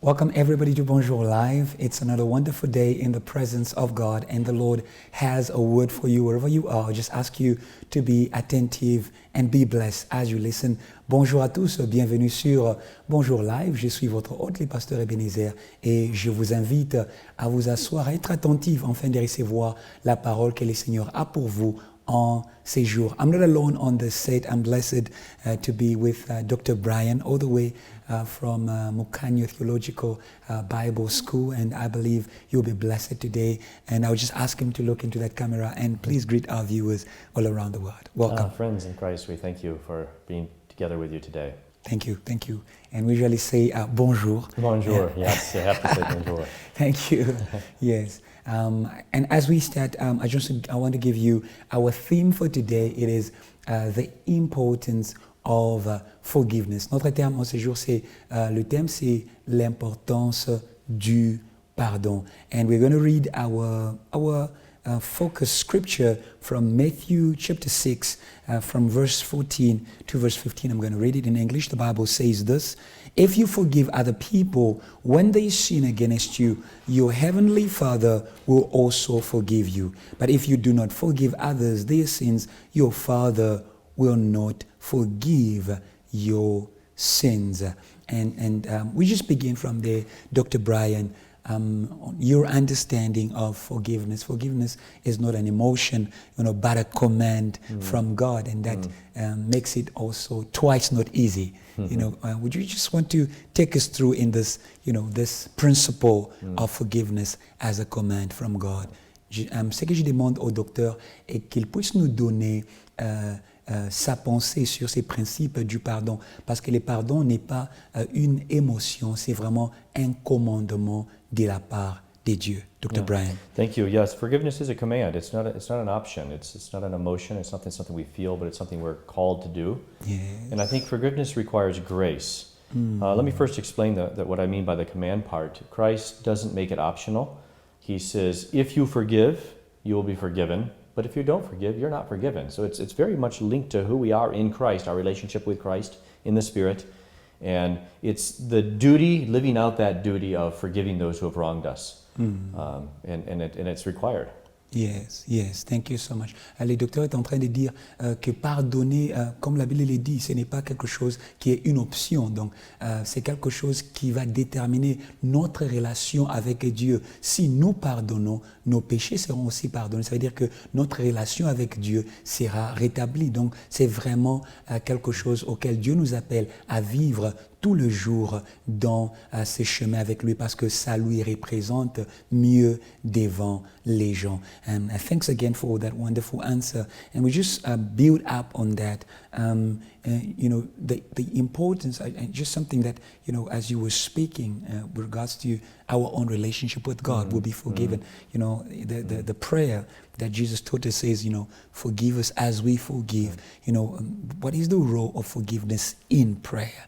Welcome everybody to Bonjour Live. It's another wonderful day in the presence of God, and the Lord has a word for you wherever you are. I just ask you to be attentive and be blessed as you listen. Bonjour à tous, bienvenue sur Bonjour Live. Je suis votre hôte, le Pasteur Ebenezer, et je vous invite à vous asseoir, à être attentif afin de recevoir la parole que le Seigneur a pour vous en ces jours. I'm not alone on the set. I'm blessed to be with Dr. Brian, all the way from Mukanyo Theological Bible School, and I believe you'll be blessed today. And I'll just ask him to look into that camera and please greet our viewers all around the world. Welcome. Friends in Christ, we thank you for being together with you today. Thank you, thank you. And we usually say bonjour. Bonjour, yes, you have to say bonjour. Thank you, yes. And as we start, I want to give you our theme for today. It is the importance of forgiveness. Notre terme en ce jour, le thème, c'est l'importance du pardon. And we're going to read our focus scripture from Matthew chapter 6, from verse 14 to verse 15. I'm going to read it in English. The Bible says this: "If you forgive other people when they sin against you, your heavenly Father will also forgive you. But if you do not forgive others their sins, your Father will not forgive your sins." And we just begin from there, Dr. Brian. Your understanding of forgiveness. Forgiveness is not an emotion, but a command from God, and that makes it also twice not easy. Would you just want to take us through in this, this principle of forgiveness as a command from God? Ce que je demande au docteur est qu'il puisse nous donner sa pensée sur ces principes du pardon, parce que le pardon n'est pas une émotion, c'est vraiment un commandement de la part de Dieu. Dr. Brian. Thank you. Yes, forgiveness is a command. It's not an option. It's not an emotion. It's not something we feel, but it's something we're called to do. Yes. And I think forgiveness requires grace. Let me first explain what I mean by the command part. Christ doesn't make it optional. He says, if you forgive, you will be forgiven. But if you don't forgive, you're not forgiven. So it's very much linked to who we are in Christ, our relationship with Christ in the Spirit. And it's the duty, living out that duty of forgiving those who have wronged us. And it's required. Yes, thank you so much. Le docteur est en train de dire que pardonner, comme la Bible le dit, ce n'est pas quelque chose qui est une option. Donc, c'est quelque chose qui va déterminer notre relation avec Dieu. Si nous pardonnons, nos péchés seront aussi pardonnés. Ça veut dire que notre relation avec Dieu sera rétablie. Donc, c'est vraiment quelque chose auquel Dieu nous appelle à vivre tout le jour dans ce chemin avec lui, parce que ça lui représente mieux devant les gens. Thanks again for that wonderful answer. And we just build up on that. The importance, just something that, as you were speaking with regards to our own relationship with God, will be forgiven. The prayer that Jesus taught us says, forgive us as we forgive. What is the role of forgiveness in prayer?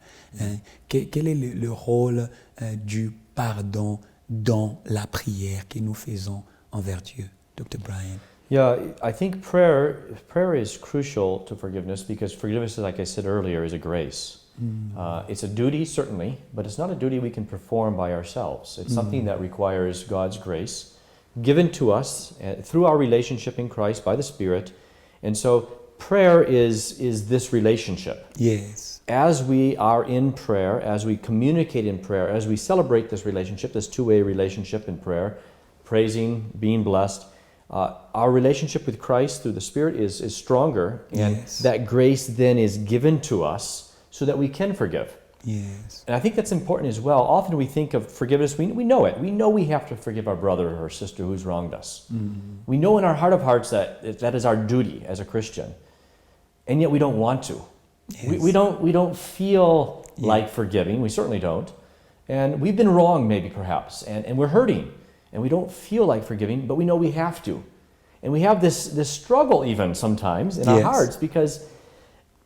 Quel est le rôle du pardon dans la prière que nous faisons envers Dieu, Dr. Brian? Yeah, I think prayer is crucial to forgiveness, because forgiveness, like I said earlier, is a grace. It's a duty, certainly, but it's not a duty we can perform by ourselves. It's something that requires God's grace given to us through our relationship in Christ by the Spirit. And so prayer is this relationship. Yes. As we are in prayer, as we communicate in prayer, as we celebrate this relationship, this two-way relationship in prayer, praising, being blessed, our relationship with Christ through the Spirit is stronger, and that grace then is given to us so that we can forgive. Yes. And I think that's important as well. Often we think of forgiveness, we know it. We know we have to forgive our brother or sister who's wronged us. We know in our heart of hearts that is our duty as a Christian, and yet we don't want to. Yes. We don't feel like forgiving. We certainly don't. And we've been wrong maybe perhaps, and we're hurting, and we don't feel like forgiving, but we know we have to. And we have this struggle even sometimes in our hearts, because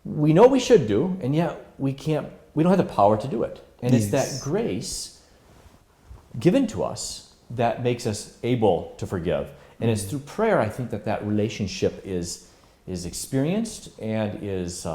we know we should do, and yet we don't have the power to do it. And it's that grace given to us that makes us able to forgive. And it's through prayer, I think, that relationship is experienced and is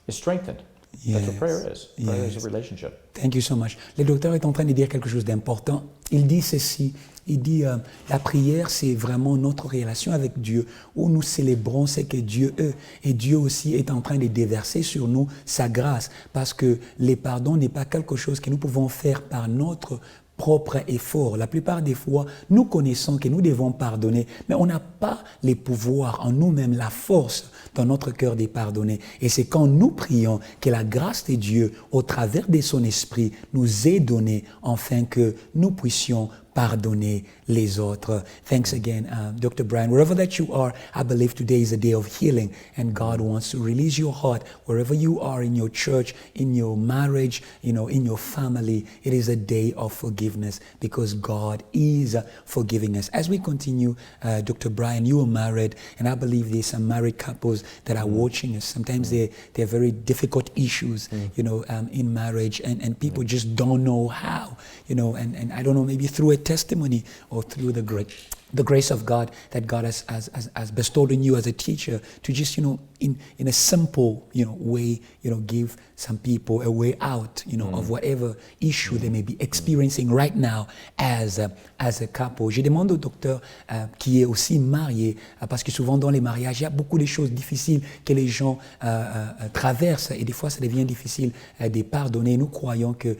strengthened. That's what Yes. prayer is. Prayer is Yes. a relationship. Thank you so much. Le docteur est en train de dire quelque chose d'important. Il dit ceci. Il dit la prière, c'est vraiment notre relation avec Dieu, où nous célébrons ce que Dieu est. Et Dieu aussi est en train de déverser sur nous sa grâce. Parce que le pardon n'est pas quelque chose que nous pouvons faire par notre propre effort. La plupart des fois, nous connaissons que nous devons pardonner, mais on n'a pas les pouvoirs en nous-mêmes, la force dans notre cœur de pardonner. Et c'est quand nous prions que la grâce de Dieu, au travers de son esprit, nous est donnée afin que nous puissions pardonner les autres. Thanks again, Dr. Brian. Wherever that you are, I believe today is a day of healing, and God wants to release your heart. Wherever you are in your church, in your marriage, in your family, it is a day of forgiveness because God is forgiving us. As we continue, Dr. Brian, you are married, and I believe there's some married couples that are watching us. Sometimes they're very difficult issues, in marriage, and people just don't know how, and I don't know, maybe through a testimony or through the grace of God that God has bestowed on you as a teacher to just, in a simple, way, give some people a way out, of whatever issue they may be experiencing right now as a couple. Je demande au docteur qui est aussi marié, parce que souvent dans les mariages, il y a beaucoup de choses difficiles que les gens traversent et des fois ça devient difficile de pardonner. Nous croyons que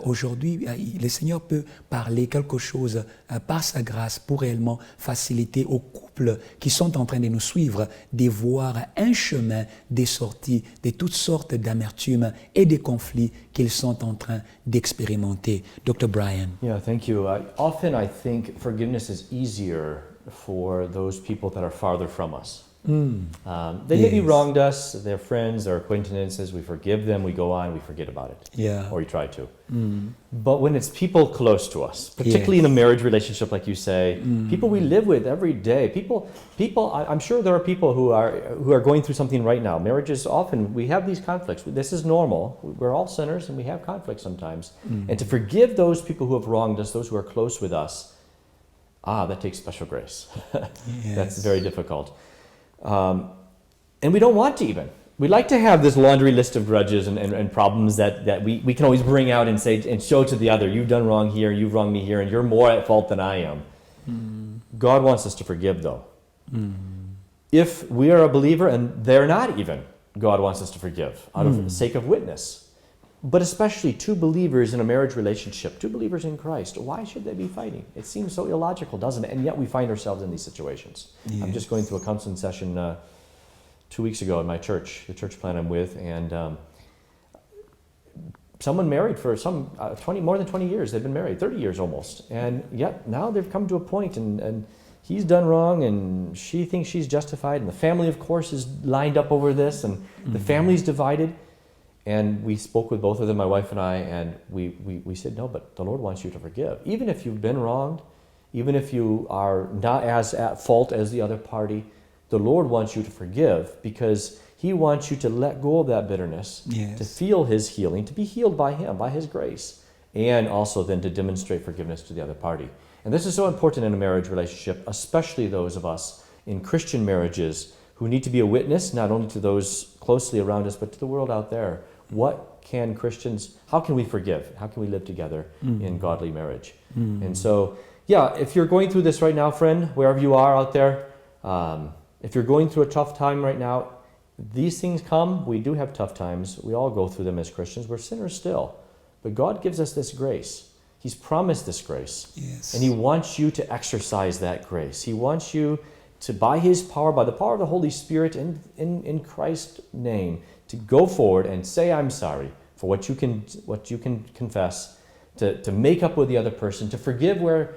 aujourd'hui, le Seigneur peut parler quelque chose par sa grâce pour réellement faciliter aux couples qui sont en train de nous suivre de voir un chemin de sortie de toutes sortes d'amertumes et de conflits qu'ils sont en train d'expérimenter. Dr. Brian. Yeah, thank you. Often I think forgiveness is easier for those people that are farther from us. They maybe wronged us, they're friends, they're acquaintances, we forgive them, we go on, we forget about it. Yeah. Or we try to. But when it's people close to us, particularly in a marriage relationship, like you say, people we live with every day, people, I'm sure there are people who are going through something right now. Marriages, often, we have these conflicts. This is normal. We're all sinners and we have conflicts sometimes. And to forgive those people who have wronged us, those who are close with us, that takes special grace. Yes. That's very difficult. And we don't want to even. We like to have this laundry list of grudges and problems that we can always bring out and say and show to the other, you've done wrong here, you've wronged me here, and you're more at fault than I am. God wants us to forgive, though. If we are a believer and they're not even, God wants us to forgive out of the sake of witness. But especially two believers in a marriage relationship, two believers in Christ, why should they be fighting? It seems so illogical, doesn't it? And yet we find ourselves in these situations. Yes. I'm just going through a counseling session 2 weeks ago in my church, the church plant I'm with, and someone married for more than 20 years. They've been married, 30 years almost. And yet now they've come to a point and he's done wrong and she thinks she's justified. And the family, of course, is lined up over this and the family's divided. And we spoke with both of them, my wife and I, and we said, no, but the Lord wants you to forgive. Even if you've been wronged, even if you are not as at fault as the other party, the Lord wants you to forgive because He wants you to let go of that bitterness, Yes. to feel His healing, to be healed by Him, by His grace, and also then to demonstrate forgiveness to the other party. And this is so important in a marriage relationship, especially those of us in Christian marriages who need to be a witness, not only to those closely around us, but to the world out there. How can we forgive? How can we live together in godly marriage? And so, if you're going through this right now, friend, wherever you are out there, if you're going through a tough time right now, these things come. We do have tough times. We all go through them as Christians. We're sinners still. But God gives us this grace. He's promised this grace. Yes. And He wants you to exercise that grace. He wants you to, by His power, by the power of the Holy Spirit in Christ's name, to go forward and say, I'm sorry for what you can confess, to make up with the other person, to forgive where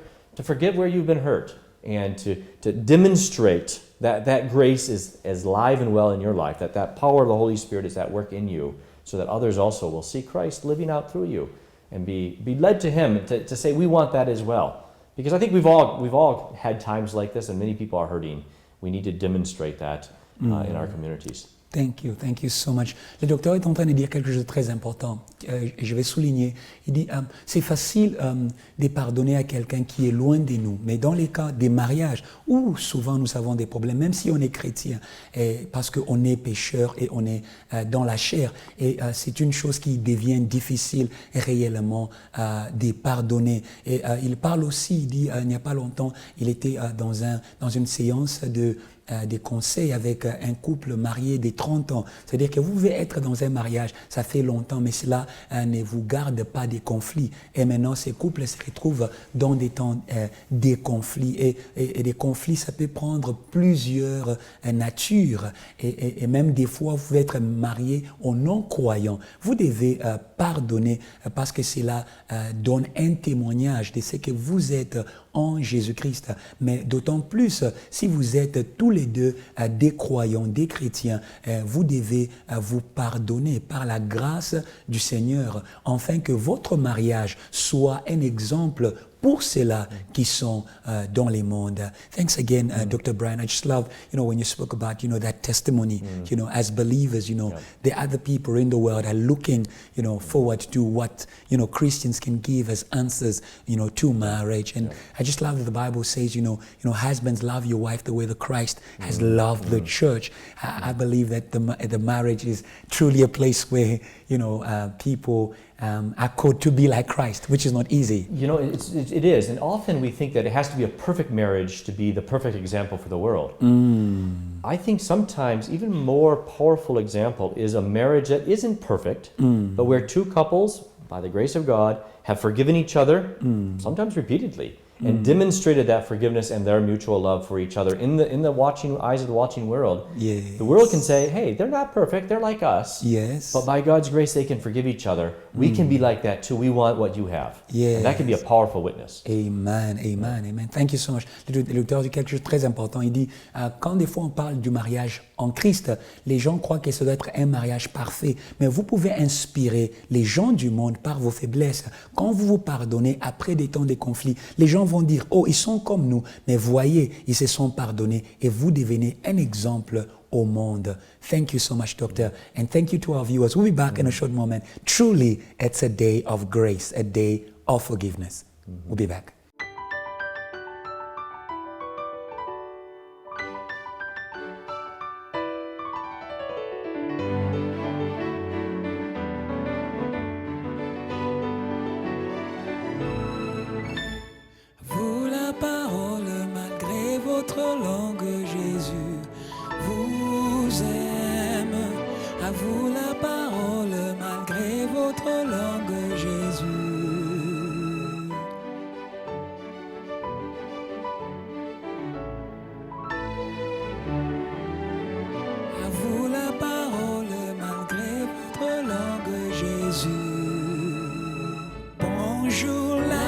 you've been hurt, and to demonstrate that grace is as live and well in your life, that power of the Holy Spirit is at work in you, so that others also will see Christ living out through you and be led to Him, to say, we want that as well. Because I think we've all had times like this, and many people are hurting. We need to demonstrate that in our communities. Thank you so much. Le docteur est en train de dire quelque chose de très important. Je vais souligner. Il dit, c'est facile de pardonner à quelqu'un qui est loin de nous. Mais dans les cas des mariages, où souvent nous avons des problèmes, même si on est chrétien, parce qu'on est pécheur et on est dans la chair. Et c'est une chose qui devient difficile réellement de pardonner. Et il parle aussi, il dit, il n'y a pas longtemps, il était dans une séance des conseils avec un couple marié de 30 ans. C'est-à-dire que vous pouvez être dans un mariage, ça fait longtemps, mais cela ne vous garde pas des conflits. Et maintenant, ces couples se retrouvent dans des temps des conflits. Et des conflits, ça peut prendre plusieurs natures. Et même des fois, vous pouvez être marié aux non-croyants. Vous devez pardonner parce que cela donne un témoignage de ce que vous êtes en Jésus-Christ. Mais d'autant plus, si vous êtes tous les deux des croyants, des chrétiens, vous devez vous pardonner par la grâce du Seigneur, afin que votre mariage soit un exemple pour ceux-là qui sont dans les mondes. Thanks again, Dr. Brian. I just love, when you spoke about, that testimony, as believers, the other people in the world are looking, forward to what, Christians can give as answers, to marriage. And I just love that the Bible says, husbands, love your wife the way that Christ has loved the church. I believe that the marriage is truly a place where, people are called to be like Christ, which is not easy. It is, and often we think that it has to be a perfect marriage to be the perfect example for the world. I think sometimes even more powerful example is a marriage that isn't perfect, but where two couples, by the grace of God, have forgiven each other, sometimes repeatedly, and demonstrated that forgiveness and their mutual love for each other in the watching eyes of the watching world. Yes. The world can say, hey, they're not perfect, they're like us. Yes. But by God's grace, they can forgive each other. We can be like that too. We want what you have. Yes. And that can be a powerful witness. Amen, amen, amen. Thank you so much. L'auteur dit quelque chose de très important. Il dit, quand des fois on parle du mariage en Christ, les gens croient que ça doit être un mariage parfait. Mais vous pouvez inspirer les gens du monde par vos faiblesses. Quand vous vous pardonnez après des temps de conflit, les gens vont dire, oh, ils sont comme nous. Mais voyez, ils se sont pardonnés et vous devenez un exemple au monde. Thank you so much, Doctor. And thank you to our viewers. We'll be back in a short moment. Truly, it's a day of grace, a day of forgiveness. We'll be back. Vous la parole, malgré votre langue, Jésus vous aime. À vous la parole, malgré votre langue, Jésus. À vous la parole, malgré votre langue, Jésus. Bonjour life.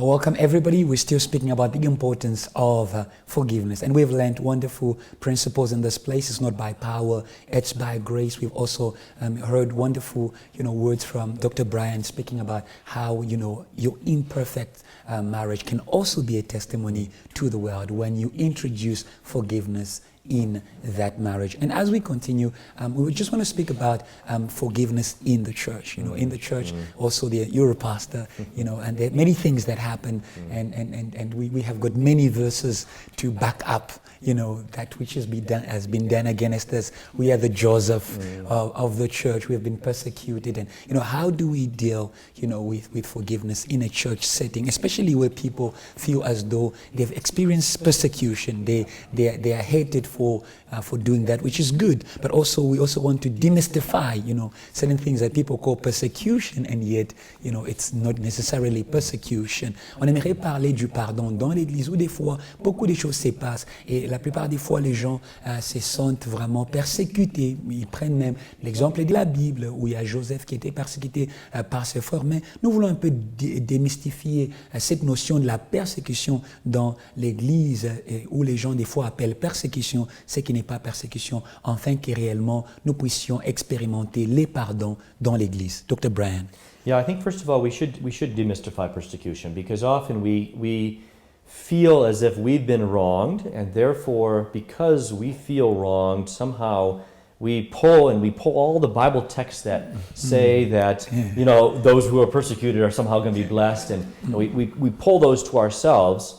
Welcome everybody. We're still speaking about the importance of forgiveness, and we've learned wonderful principles in this place. It's not by power, it's by grace. We've also heard wonderful, words from Dr. Brian speaking about how, your imperfect marriage can also be a testimony to the world when you introduce forgiveness in that marriage. And as we continue, we just want to speak about forgiveness in the church. In the church, also you're a pastor, and there are many things that happen, and we have got many verses to back up, that which has been done against us. We are the Joseph of the church. We have been persecuted, and how do we deal, with forgiveness in a church setting, especially where people feel as though they've experienced persecution. They are hated for doing that, which is good. But also, we also want to demystify, certain things that people call persecution, and yet, it's not necessarily persecution. On aimerait parler du pardon dans l'Église où des fois, beaucoup de choses se passent, et la plupart des fois, les gens se sentent vraiment persécutés. Ils prennent même l'exemple de la Bible, où il y a Joseph qui était persécuté par ses frères. Mais nous voulons un peu démystifier cette notion de la persécution dans l'Église, où les gens des fois appellent persécution ce qui n'est pas persécution, afin que réellement nous puissions expérimenter les pardons dans l'Église. Dr. Brian. Yeah, I think first of all we should demystify persecution, because often we feel as if we've been wronged, and therefore, because we feel wronged, somehow we pull all the Bible texts that say that, you know, those who are persecuted are somehow going to be blessed, and we pull those to ourselves,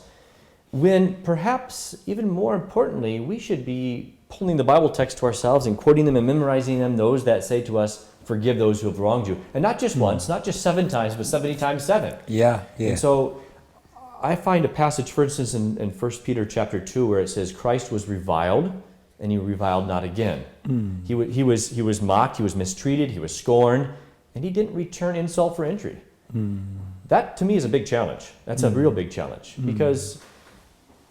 when perhaps, even more importantly, we should be pulling the Bible text to ourselves and quoting them and memorizing them, those that say to us, forgive those who have wronged you. And not just once, not just 7 times, but 70 times 7. Yeah. And so I find a passage, for instance, in 1 Peter chapter 2, where it says, Christ was reviled, and he reviled not again. He was mocked, he was mistreated, he was scorned, and he didn't return insult for injury. That, to me, is a big challenge. That's a real big challenge. Because,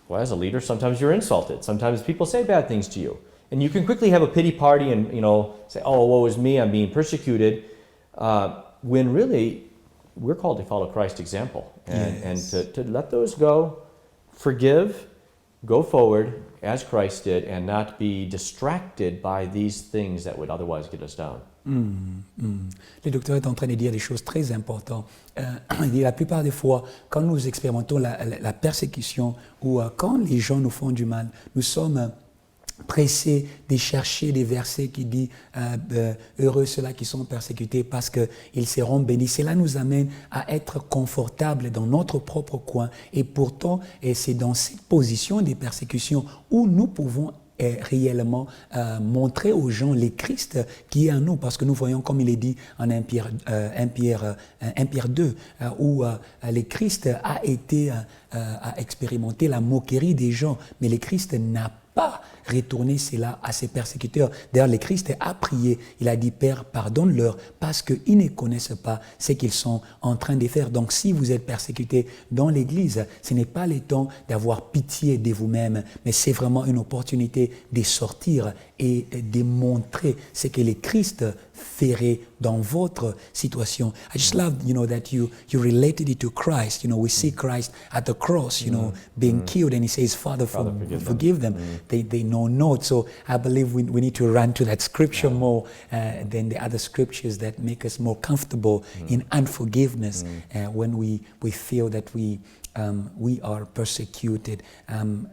well, as a leader, sometimes you're insulted. Sometimes people say bad things to you. And you can quickly have a pity party and, you know, say, oh, woe is me, I'm being persecuted. When really, we're called to follow Christ's example. And to let those go, forgive, go forward as Christ did, and not be distracted by these things that would otherwise get us down. Le docteur est en train de dire des choses très importantes. Il dit la plupart des fois, quand nous expérimentons la persécution ou quand les gens nous font du mal, nous sommes pressés de chercher des versets qui disent heureux ceux-là qui sont persécutés parce qu'ils seront bénis. Cela nous amène à être confortables dans notre propre coin. Et pourtant, c'est dans cette position des persécutions où nous pouvons réellement montrer aux gens le Christ qui est en nous, parce que nous voyons, comme il est dit en 1 Pierre 2, où le Christ a expérimenté la moquerie des gens, mais le Christ n'a pas retourné cela à ses persécuteurs. D'ailleurs, le Christ a prié, il a dit, Père, pardonne-leur, parce qu'ils ne connaissent pas ce qu'ils sont en train de faire. Donc, si vous êtes persécuté dans l'Église, ce n'est pas le temps d'avoir pitié de vous-même, mais c'est vraiment une opportunité de sortir et de montrer ce que le Christ ferait dans votre situation. I just love, that you related it to Christ. We see Christ at the cross, being killed, and he says, Father, forgive them. They know not. So I believe we need to run to that scripture more than the other scriptures that make us more comfortable in unforgiveness when we feel that we are persecuted.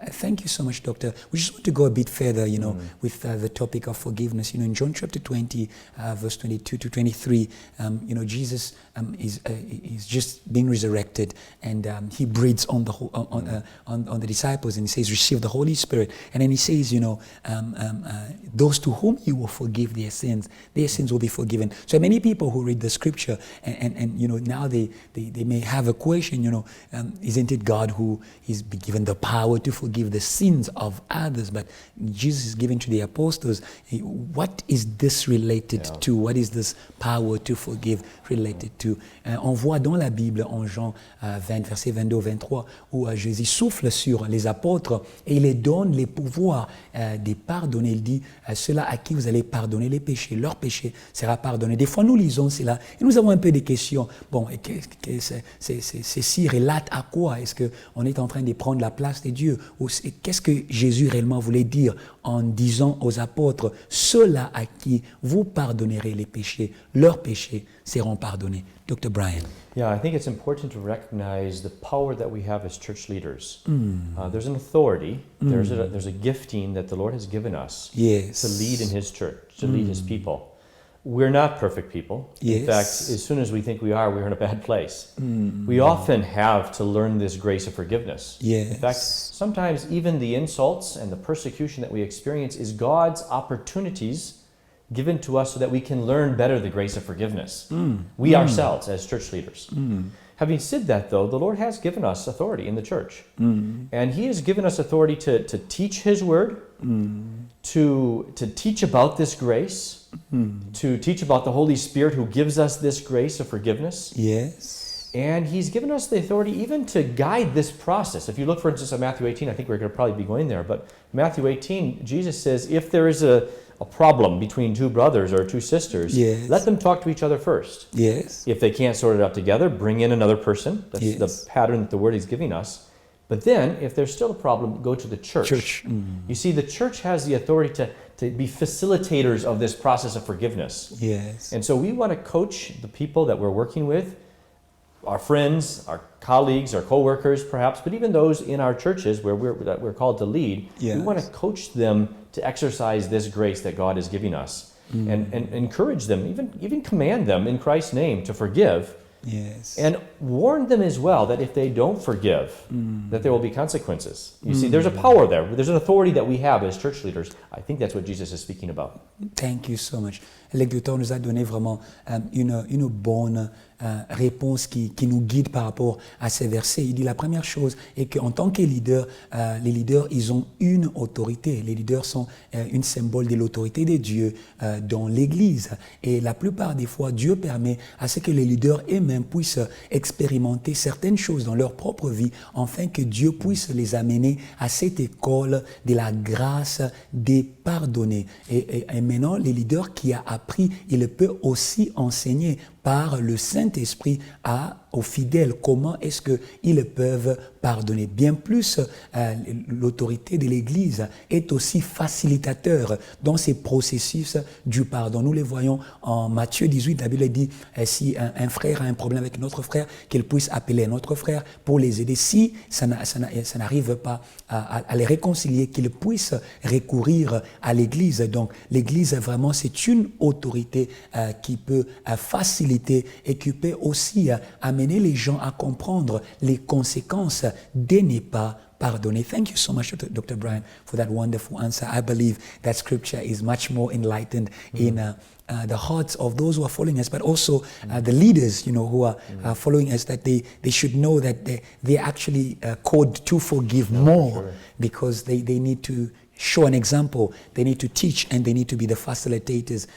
Thank you so much, Doctor. We just want to go a bit further, with the topic of forgiveness. In John chapter 20, verse 22 to 23, Jesus is just being resurrected, and he breathes on the disciples, and he says, "Receive the Holy Spirit." And then he says, those to whom he will forgive their sins will be forgiven. So many people who read the scripture and now they may have a question, isn't it God who is given the power to forgive the sins of others? But Jesus is given to the apostles. What is this related to? What is this power to forgive related to? On voit dans la Bible, en Jean 20, versets 22 au 23, où Jésus souffle sur les apôtres et il les donne les pouvoirs de pardonner. Il dit, ceux-là à qui vous allez pardonner les péchés, leur péché sera pardonné. Des fois, nous lisons cela et nous avons un peu des questions. Bon, ceci relate à quoi? Est-ce qu'on est en train de prendre la place de Dieu? Ou qu'est-ce que Jésus réellement voulait dire en disant aux apôtres, ceux-là à qui vous pardonnerez les péchés, leurs péchés seront pardonnés? Dr. Brian. Yeah, I think it's important to recognize the power that we have as church leaders. There's an authority, there's a gifting that the Lord has given us to lead in His church, to lead His people. We're not perfect people. In fact, as soon as we think we are, we're in a bad place. We often have to learn this grace of forgiveness. In fact, sometimes even the insults and the persecution that we experience is God's opportunities given to us so that we can learn better the grace of forgiveness. We ourselves as church leaders. Having said that, though, the Lord has given us authority in the church. And He has given us authority to teach His Word, to teach about this grace, to teach about the Holy Spirit who gives us this grace of forgiveness. And He's given us the authority even to guide this process. If you look, for instance, at Matthew 18, I think we're going to probably be going there, but Matthew 18, Jesus says, if there is a problem between two brothers or two sisters, let them talk to each other first. If they can't sort it out together, bring in another person. That's the pattern that the Word is giving us. But then, if there's still a problem, go to the church. You see, the church has the authority to be facilitators of this process of forgiveness. And so we want to coach the people that we're working with our friends, our colleagues, our co-workers perhaps, but even those in our churches where we're called to lead, we want to coach them to exercise this grace that God is giving us and encourage them, even command them in Christ's name to forgive. Yes. And warn them as well that if they don't forgive, that there will be consequences. You see, there's a power there. There's an authority that we have as church leaders. I think that's what Jesus is speaking about. Thank you so much. L'électeur nous a donné vraiment une bonne réponse qui nous guide par rapport à ces versets. Il dit la première chose est qu'en tant que leader, les leaders, ils ont une autorité. Les leaders sont une symbole de l'autorité de Dieu dans l'Église. Et la plupart des fois, Dieu permet à ce que les leaders eux-mêmes puissent expérimenter certaines choses dans leur propre vie, afin que Dieu puisse les amener à cette école de la grâce de pardonner. Et maintenant, les leaders qui a appris, il peut aussi enseigner par le Saint-Esprit aux fidèles comment est-ce qu'ils peuvent pardonner. Bien plus, l'autorité de l'Église est aussi facilitateur dans ces processus du pardon. Nous les voyons en Matthieu 18, la Bible dit si un frère a un problème avec un autre frère, qu'il puisse appeler un autre frère pour les aider. Si ça n'arrive pas à les réconcilier, qu'ils puissent recourir à l'Église. Donc l'Église, vraiment, c'est une autorité qui peut faciliter et qui peut aussi amener les gens à comprendre les conséquences de ne pas pardonner. Thank you so much, Dr. Brian, for that wonderful answer. I believe that scripture is much more enlightened in the hearts of those who are following us, but also the leaders, who are following us, that they should know that they're actually called to forgive more, because they need to show an example, they need to teach, and they need to be the facilitators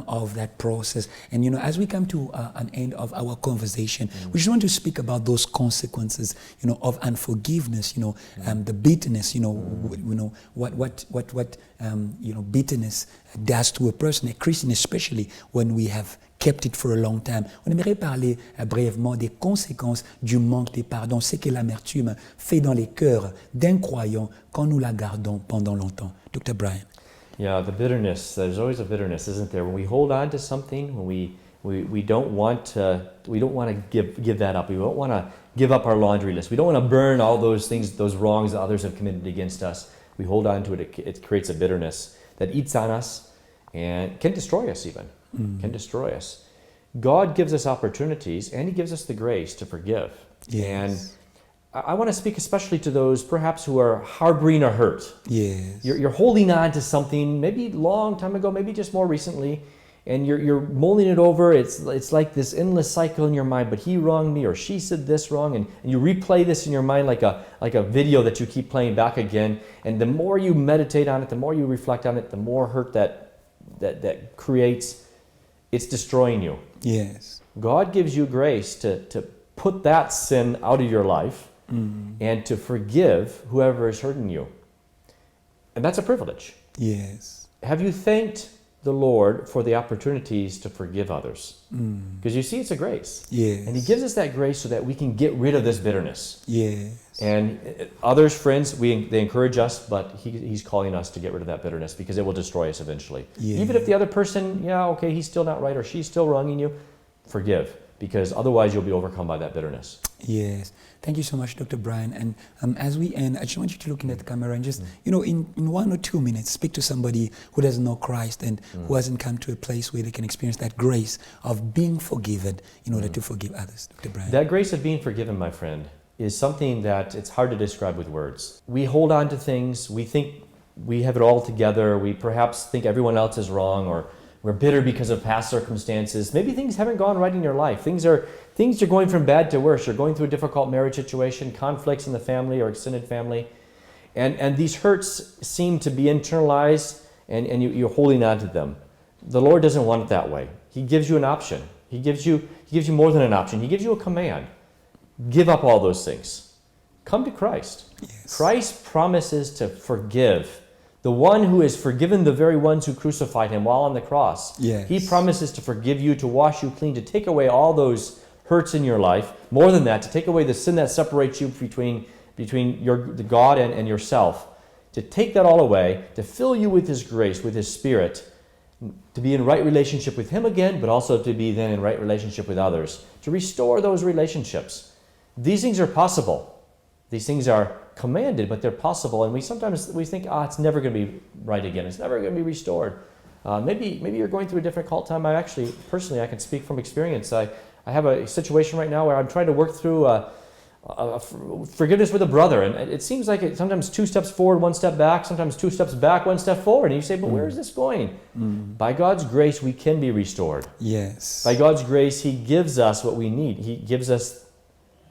of that process. And as we come to an end of our conversation, we just want to speak about those consequences, of unforgiveness, the bitterness, what bitterness does to a person, a Christian especially, when we have kept it for a long time. On aimerait parler brièvement des conséquences du manque de pardon, ce que l'amertume fait dans les cœurs d'un croyant quand nous la gardons pendant longtemps. Dr. Brian. Yeah, the bitterness. There's always a bitterness, isn't there? When we hold on to something, when we don't want to give that up. We don't want to give up our laundry list. We don't want to burn all those things, those wrongs that others have committed against us. We hold on to it. It creates a bitterness that eats on us and can destroy us even. Can destroy us. God gives us opportunities, and He gives us the grace to forgive. Yes. And I want to speak especially to those perhaps who are harboring a hurt. Yes. You're holding on to something maybe a long time ago, maybe just more recently, and you're mulling it over. It's like this endless cycle in your mind. But he wronged me, or she said this wrong, and you replay this in your mind like a video that you keep playing back again. And the more you meditate on it, the more you reflect on it, the more hurt that creates. It's destroying you. Yes. God gives you grace to put that sin out of your life and to forgive whoever is hurting you. And that's a privilege. Yes. Have you thanked the Lord for the opportunities to forgive others? Because you see, it's a grace. Yes. And He gives us that grace so that we can get rid of this bitterness. Yes. And others, friends, they encourage us, but He's calling us to get rid of that bitterness because it will destroy us eventually. Yeah. Even if the other person, he's still not right or she's still wronging you, forgive, because otherwise you'll be overcome by that bitterness. Yes. Thank you so much, Dr. Brian. And as we end, I just want you to look in at the camera and just, in 1 or 2 minutes, speak to somebody who doesn't know Christ and who hasn't come to a place where they can experience that grace of being forgiven in order to forgive others. Dr. Brian. That grace of being forgiven, my friend, is something that it's hard to describe with words. We hold on to things, we think we have it all together, we perhaps think everyone else is wrong, or we're bitter because of past circumstances. Maybe things haven't gone right in your life. Things are going from bad to worse. You're going through a difficult marriage situation, conflicts in the family or extended family. And these hurts seem to be internalized, and you're holding on to them. The Lord doesn't want it that way. He gives you an option. He gives you more than an option. He gives you a command. Give up all those things. Come to Christ. Yes. Christ promises to forgive. The one who has forgiven the very ones who crucified Him while on the cross. Yes. He promises to forgive you, to wash you clean, to take away all those hurts in your life. More than that, to take away the sin that separates you between the God and yourself. To take that all away, to fill you with His grace, with His Spirit. to be in right relationship with Him again, but also to be then in right relationship with others, to restore those relationships. These things are possible. These things are commanded, but they're possible. And we sometimes think, it's never going to be right again. It's never going to be restored. Maybe you're going through a difficult time. Personally, I can speak from experience. I have a situation right now where I'm trying to work through forgiveness with a brother, and it seems like it's sometimes 2 steps forward, 1 step back, sometimes 2 steps back, 1 step forward. And you say, but where is this going? By God's grace, we can be restored. Yes. By God's grace, He gives us what we need. He gives us,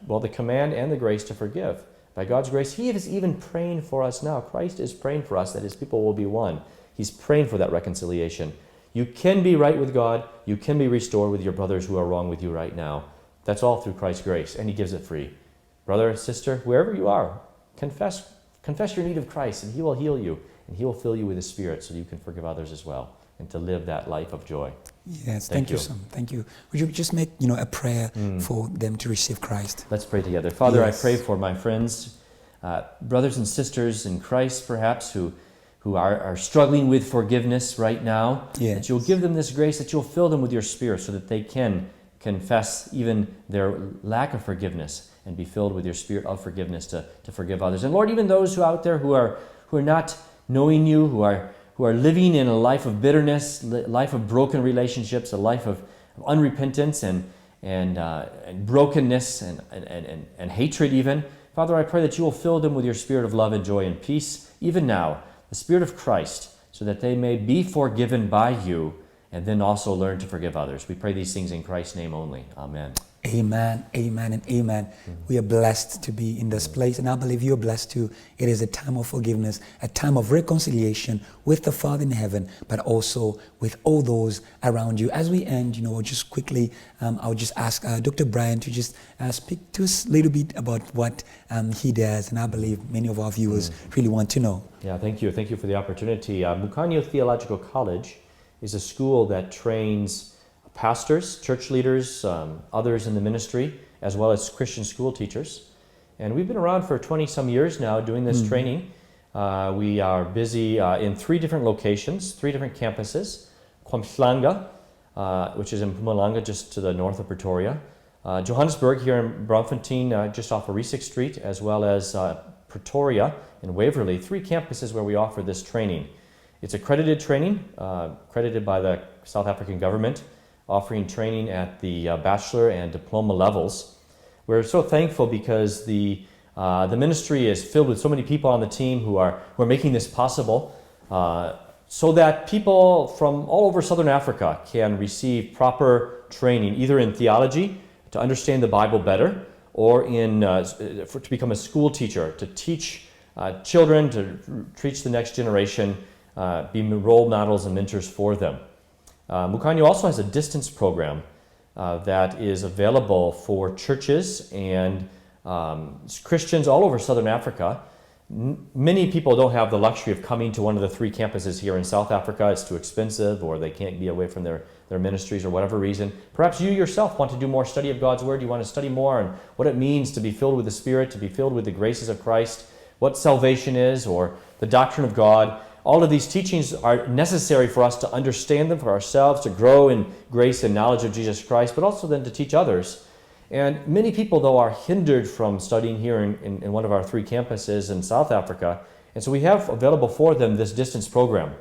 the command and the grace to forgive. By God's grace, He is even praying for us now. Christ is praying for us that His people will be one. He's praying for that reconciliation. You can be right with God. You can be restored with your brothers who are wrong with you right now. That's all through Christ's grace, and He gives it free. Brother and sister, wherever you are, confess your need of Christ, and He will heal you, and He will fill you with His Spirit so you can forgive others as well, and to live that life of joy. Yes, thank you, son. Thank you. Would you just make a prayer for them to receive Christ? Let's pray together. Father, Yes. I pray for my friends, brothers and sisters in Christ, perhaps, who are struggling with forgiveness right now. Yes. That you'll give them this grace, that you'll fill them with your Spirit so that they can confess even their lack of forgiveness and be filled with your Spirit of forgiveness to forgive others. And Lord, even those out there who are not knowing you, who are living in a life of bitterness, life of broken relationships, a life of unrepentance and brokenness and hatred even. Father, I pray that you will fill them with your Spirit of love and joy and peace, even now, the Spirit of Christ, so that they may be forgiven by you and then also learn to forgive others. We pray these things in Christ's name only. Amen. Amen, amen, and amen. We are blessed to be in this place, and I believe you are blessed too. It is a time of forgiveness, a time of reconciliation with the Father in heaven, but also with all those around you. As we end, just quickly, I'll just ask Dr. Brian to just speak to us a little bit about what he does, and I believe many of our viewers really want to know. Yeah, thank you. Thank you for the opportunity. Mukanyo Theological College is a school that trains pastors, church leaders, others in the ministry, as well as Christian school teachers. And we've been around for 20-some years now doing this training. We are busy in 3 different locations, 3 different campuses. Kwamhlanga, which is in Mpumalanga, just to the north of Pretoria. Johannesburg here in Braamfontein, just off of Reesik Street, as well as Pretoria and Waverley, 3 campuses where we offer this training. It's accredited training, accredited by the South African government, offering training at the bachelor and diploma levels. We're so thankful because the ministry is filled with so many people on the team who are making this possible, so that people from all over Southern Africa can receive proper training, either in theology to understand the Bible better, or to become a school teacher, to teach children, to teach the next generation, be role models and mentors for them. Mukanyo also has a distance program that is available for churches and Christians all over Southern Africa. Many people don't have the luxury of coming to one of the 3 campuses here in South Africa. It's too expensive, or they can't be away from their ministries or whatever reason. Perhaps you yourself want to do more study of God's Word. You want to study more on what it means to be filled with the Spirit, to be filled with the graces of Christ, what salvation is, or the doctrine of God. All of these teachings are necessary for us to understand them for ourselves, to grow in grace and knowledge of Jesus Christ, but also then to teach others. And many people, though, are hindered from studying here in one of our 3 campuses in South Africa. And so we have available for them this distance program.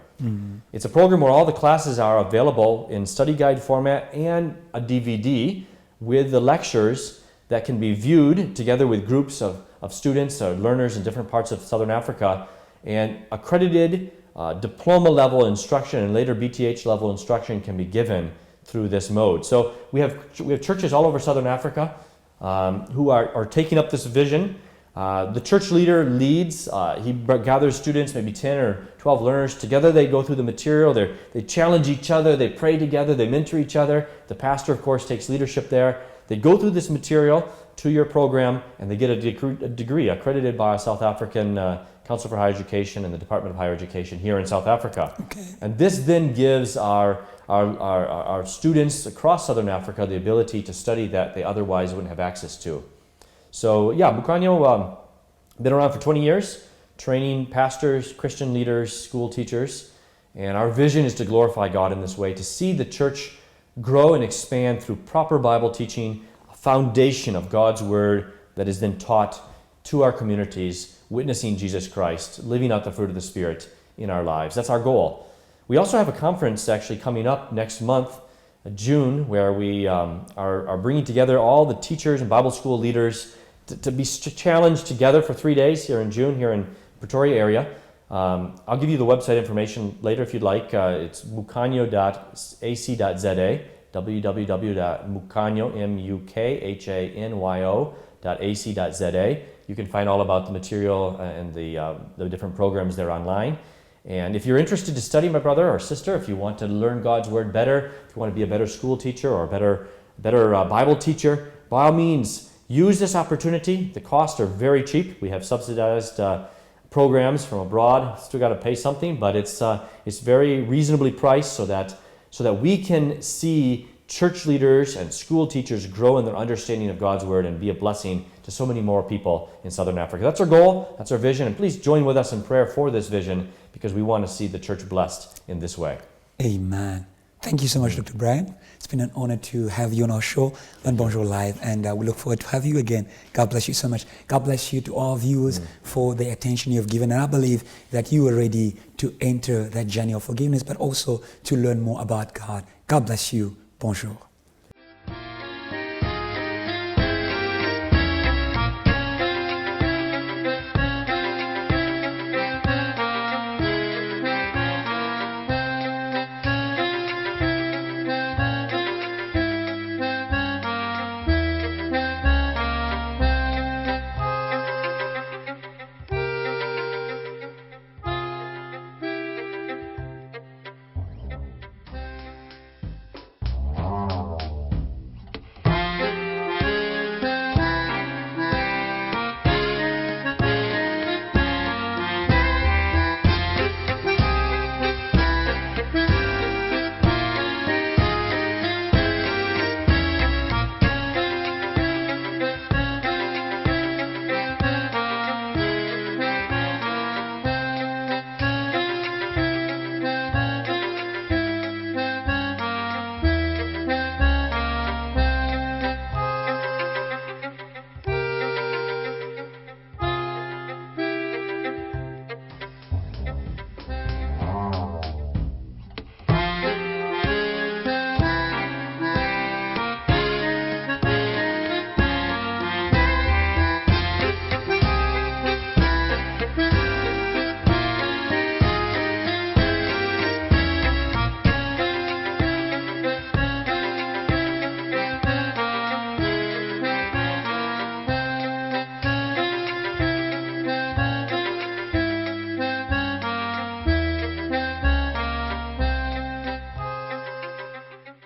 It's a program where all the classes are available in study guide format and a DVD with the lectures that can be viewed together with groups of students or learners in different parts of Southern Africa, and accredited diploma level instruction and later BTH level instruction can be given through this mode. So we have churches all over Southern Africa who are taking up this vision. The church leader leads, he gathers students, maybe 10 or 12 learners. Together they go through the material, they challenge each other, they pray together, they mentor each other. The pastor, of course, takes leadership there. They go through this material, 2-year program, and they get a degree accredited by a South African Council for Higher Education and the Department of Higher Education here in South Africa. Okay. And this then gives our students across Southern Africa the ability to study that they otherwise wouldn't have access to. So yeah, Mukanyo, been around for 20 years, training pastors, Christian leaders, school teachers, And our vision is to glorify God in this way, to see the church grow and expand through proper Bible teaching, a foundation of God's Word that is then taught to our communities, witnessing Jesus Christ, living out the fruit of the Spirit in our lives. That's our goal. We also have a conference actually coming up next month, June, where we are bringing together all the teachers and Bible school leaders to be challenged together for 3 days here in June, here in Pretoria area. I'll give you the website information later if you'd like. It's mukanyo.ac.za, www.mukanyo.ac.za. You can find all about the material and the different programs there online. And if you're interested to study, my brother or sister, if you want to learn God's Word better, if you want to be a better school teacher or a better Bible teacher, by all means, use this opportunity. The costs are very cheap. We have subsidized programs from abroad. Still got to pay something, but it's very reasonably priced so that we can see church leaders and school teachers grow in their understanding of God's Word and be a blessing to so many more people in Southern Africa. That's our goal, that's our vision, and please join with us in prayer for this vision because we want to see the church blessed in this way. Amen. Thank you so much, Dr. Brian. It's been an honor to have you on our show on Bonjour Live, and we look forward to have you again. God bless you so much. God bless you to all viewers for the attention you've given, and I believe that you are ready to enter that journey of forgiveness, but also to learn more about God. God bless you. Bonjour.